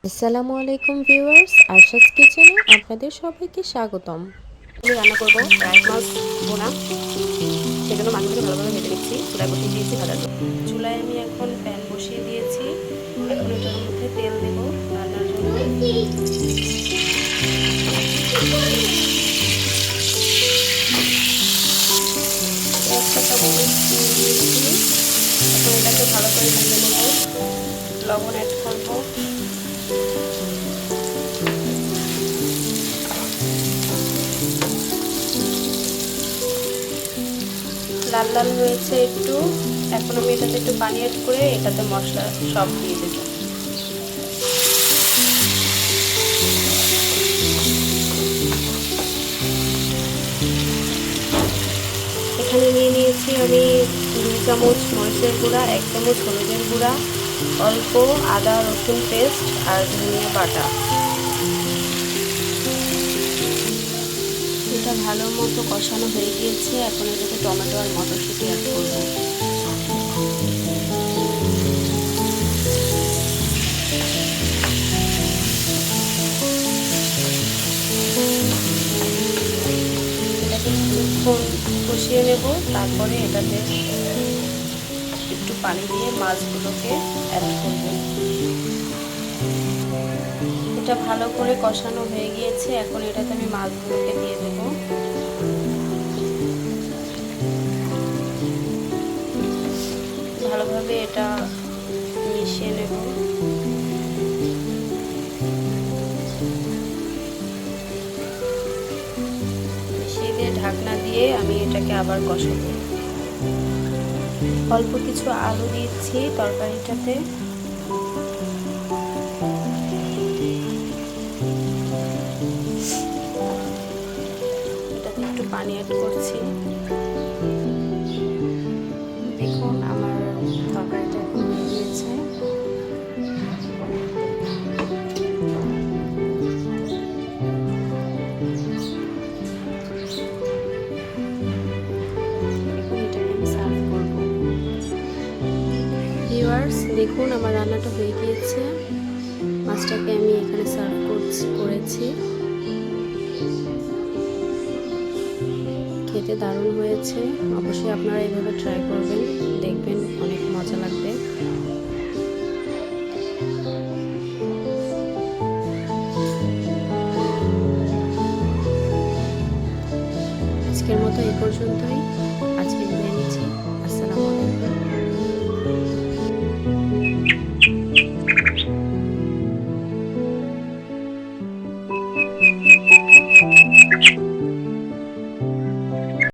আসসালামু আলাইকুম ভিউয়ার্স, আরশাদস কিচেনে আপনাদের সবাইকে স্বাগতম। আমি রান্না করব রাইস মাছ বোনা। সেজন্য মাছগুলো ভালোভাবে ভেজে নিচ্ছি। চুলায় বসিয়ে দিয়েছি ভাজার জন্য। চুলায় আমি এখন প্যান বসিয়ে দিয়েছি। এখন এটার মধ্যে তেল দেব রান্নার জন্য। একটা চামচ দিয়েছি। এখন এটাকে ভালো করে ভেজে নেব। লবণ অ্যাড করব। লাল লাল হয়েছে একটু। এখন আমি এটাতে একটু পানি অ্যাড করে এটাতে মশলা সব দিয়ে দেব। এখানে নিয়ে নিয়েছি আমি 2 চামচ মরিচের গুঁড়া, 1 চামচ হলুদের গুঁড়া, অল্প আদা রসুন পেস্ট আর ধনিয়া বাটা। এটা ভালো মতো কষানো হয়ে গিয়েছে। এখন এটাতে টমেটো আর মটরশুঁটি অ্যাড করব। এটাকে কিছুক্ষণ কষিয়ে নেব। তারপরে এটাতে একটু পানি দিয়ে মাছগুলোকে অ্যাড করব। এটা ভালো করে কষানো হয়ে গিয়েছে। এখন এটাতে আমি মাছগুলোকে দিয়ে দেব। ভালোভাবে এটা মিশিয়ে নেব। মিশিয়ে দিয়ে ঢাকনা দিয়ে আমি এটাকে আবার কষাবো। অল্প কিছু আলু দিচ্ছি তরকারিটাতে। এটাতে একটু পানি অ্যাড করছি। দেখুন আমার তরকারিটা এখন হয়ে গিয়েছে। ভিউয়ার্স দেখুন আমার রান্নাটা হয়ে গিয়েছে। মাছটাকে আমি এখানে সার্ভ করেছি। খেতে দারুণ হয়েছে। অবশ্যই আপনারা এইভাবে ট্রাই করবেন, দেখবেন অনেক মজা লাগবে। আজকের মতো এই পর্যন্তই।